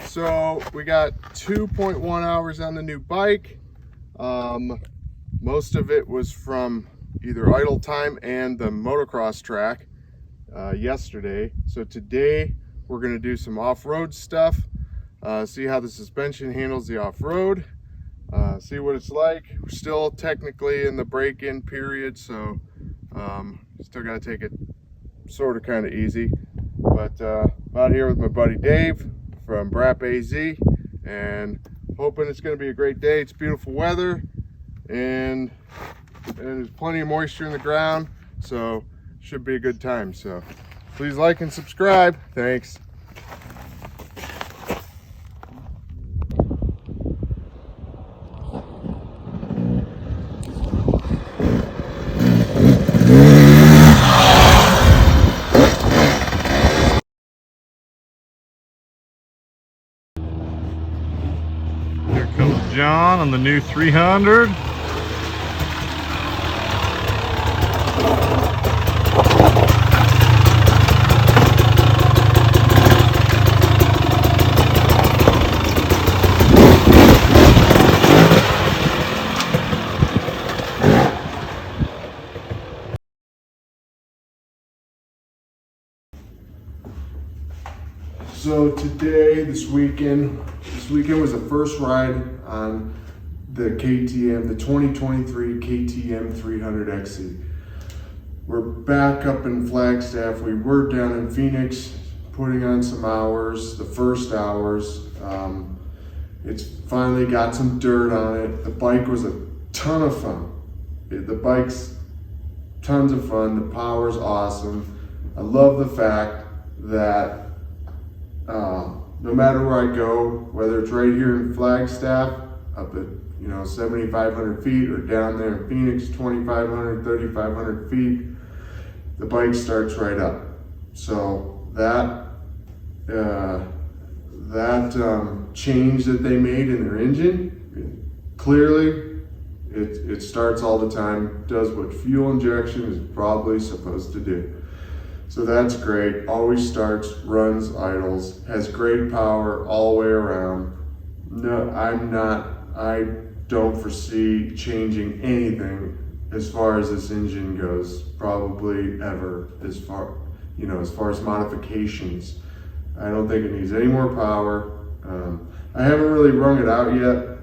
So we got 2.1 hours on the new bike. Most of it was from either idle time and the motocross track yesterday. So today we're going to do some off-road stuff, see how the suspension handles the off-road, see what it's like. We're still technically in the break-in period, so still got to take it sort of kind of easy. But I'm out here with my buddy Dave from Brap AZ, and hoping it's going to be a great day. It's beautiful weather, and there's plenty of moisture in the ground, so should be a good time. So please like and subscribe. Thanks. Here comes John on the new 300. So today, this weekend was the first ride on the KTM, the 2023 KTM 300 XC. We're back up in Flagstaff. We were down in Phoenix putting on some hours, the first hours. It's finally got some dirt on it. The bike was a ton of fun. The bike's tons of fun. The power's awesome. I love the fact that no matter where I go, whether it's right here in Flagstaff, up at 7,500 feet, or down there in Phoenix, 2,500, 3,500 feet, the bike starts right up. So that change that they made in their engine, clearly it starts all the time, does what fuel injection is probably supposed to do. So that's great. Always starts, runs, idles, has great power all the way around. No, I don't foresee changing anything as far as this engine goes, probably ever, as far as modifications. I don't think it needs any more power. I haven't really wrung it out yet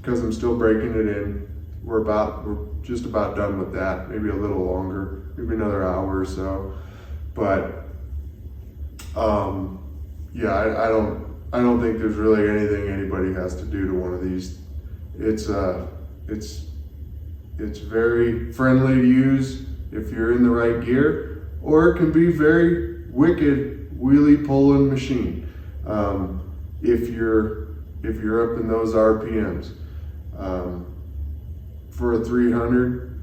because I'm still breaking it in. We're just about done with that, maybe a little longer, maybe another hour or so. But yeah, I don't think there's really anything anybody has to do to one of these. It's very friendly to use if you're in the right gear, or it can be very wicked wheelie pulling machine if you're up in those RPMs. For a 300,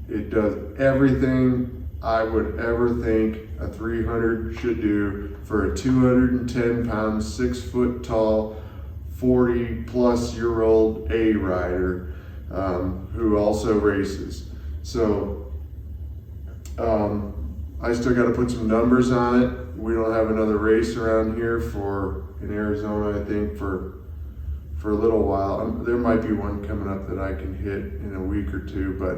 it does everything I would ever think a 300 should do for a 210 pound, 6 foot tall, 40-plus-year-old A rider who also races. So I still got to put some numbers on it. We don't have another race around here in Arizona, I think, for a little while. There might be one coming up that I can hit in a week or two, but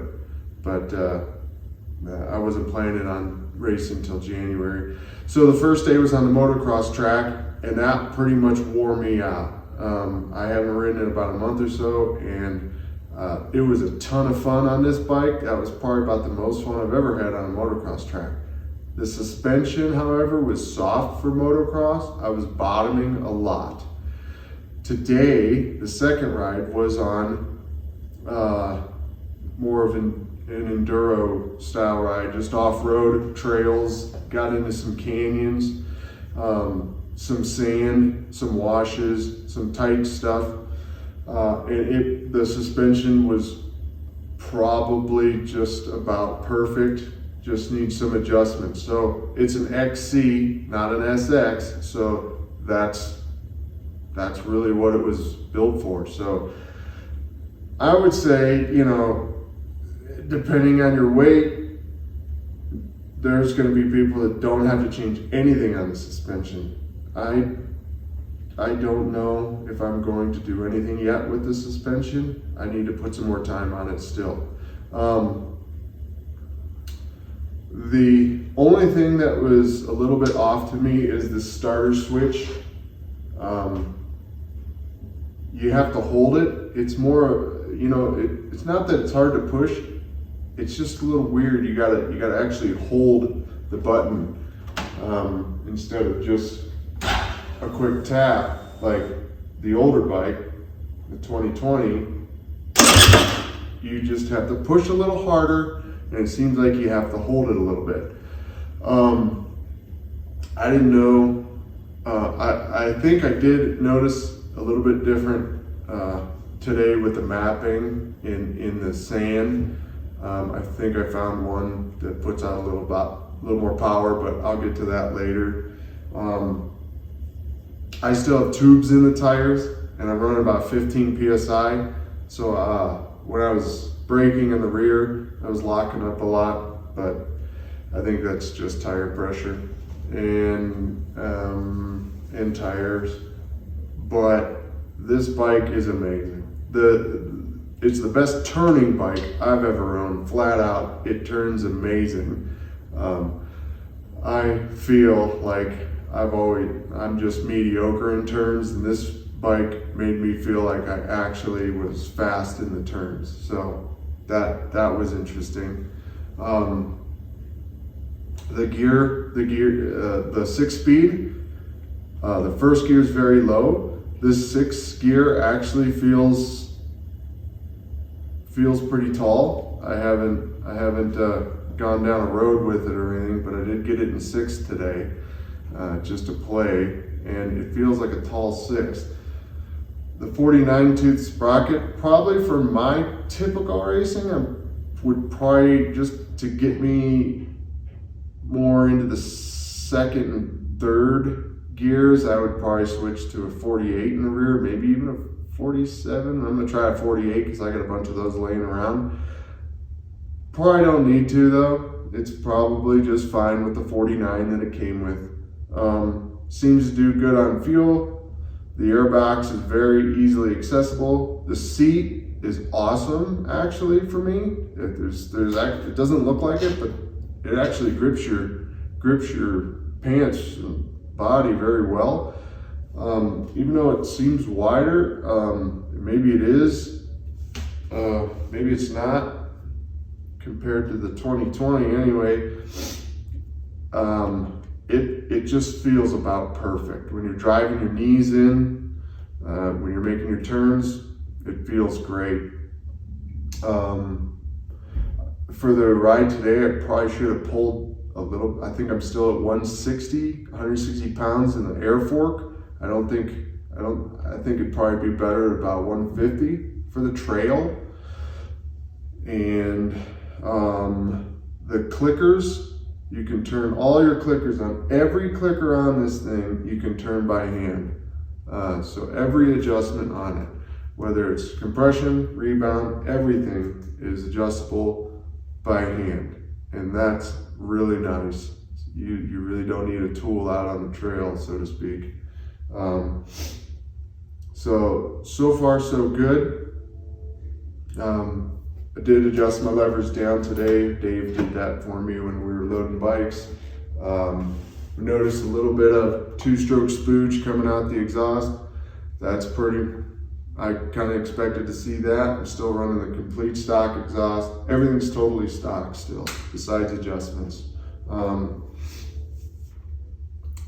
I wasn't planning on racing until January. So the first day was on the motocross track, and that pretty much wore me out. I haven't ridden in about a month or so, and it was a ton of fun on this bike. That was probably about the most fun I've ever had on a motocross track. The suspension, however, was soft for motocross. I was bottoming a lot. Today, the second ride was on more of an enduro style ride, just off-road trails, got into some canyons, some sand, some washes, some tight stuff. And the suspension was probably just about perfect, just needs some adjustments. So it's an XC, not an SX, so that's really what it was built for. So I would say, depending on your weight, there's going to be people that don't have to change anything on the suspension. I I don't know if I'm going to do anything yet with the suspension. I need to put some more time on it still. The only thing that was a little bit off to me is the starter switch. You have to hold it. It's more, you know, it's not that it's hard to push. It's just a little weird. You gotta actually hold the button instead of just a quick tap like the older bike, the 2020. You just have to push a little harder, and it seems like you have to hold it a little bit. I didn't know. I think I did notice a little bit different today with the mapping in the sand. I think I found one that puts out a little more power, but I'll get to that later. I still have tubes in the tires, and I'm running about 15 PSI. So when I was braking in the rear, I was locking up a lot, but I think that's just tire pressure and tires. But this bike is amazing. It's the best turning bike I've ever owned, flat out. It turns amazing. I feel like I'm just mediocre in turns, and this bike made me feel like I actually was fast in the turns. So that was interesting. The 6-speed, the first gear is very low. This 6th gear actually feels pretty tall. I haven't gone down a road with it or anything, but I did get it in 6th today, just to play, and it feels like a tall 6th. The 49 tooth sprocket, probably for my typical racing, would probably just to get me more into the 2nd and 3rd gears, I would probably switch to a 48 in the rear, maybe even a 47. I'm gonna try a 48 because I got a bunch of those laying around. Probably don't need to though. It's probably just fine with the 49 that it came with. Seems to do good on fuel. The airbox is very easily accessible. The seat is awesome actually for me. It doesn't look like it, but it actually grips your pants and body very well. Even though it seems wider, maybe it is, maybe it's not compared to the 2020 anyway. It just feels about perfect. When you're driving your knees in, when you're making your turns, it feels great. For the ride today, I probably should have pulled a little. I think I'm still at 160 pounds in the air fork. I think it'd probably be better at about 150 for the trail. And the clickers, you can turn all your clickers on. Every clicker on this thing, you can turn by hand. So every adjustment on it, whether it's compression, rebound, everything is adjustable by hand. And that's really nice. You really don't need a tool out on the trail, so to speak. So far so good. I did adjust my levers down today. Dave did that for me when we were loading bikes. We noticed a little bit of 2-stroke spooge coming out the exhaust. That's I kind of expected to see that. I'm still running the complete stock exhaust. Everything's totally stock still, besides adjustments.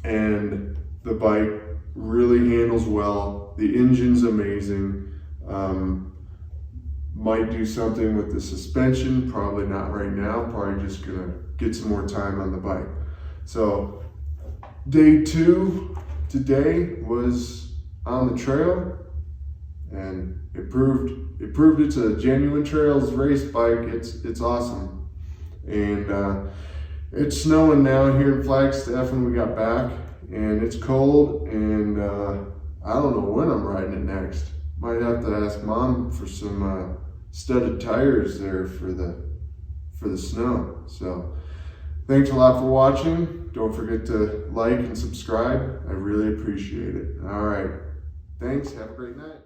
And the bike really handles well. The engine's amazing. Might do something with the suspension, probably not right now, probably just gonna get some more time on the bike. So day 2 today was on the trail, and it proved it's a genuine trails race bike. It's awesome. And it's snowing now here in Flagstaff when we got back, and it's cold, and I don't know when I'm riding it next. Might have to ask Mom for some studded tires there for the snow. So thanks a lot for watching. Don't forget to like and subscribe. I really appreciate it. All right. Thanks. Have a great night.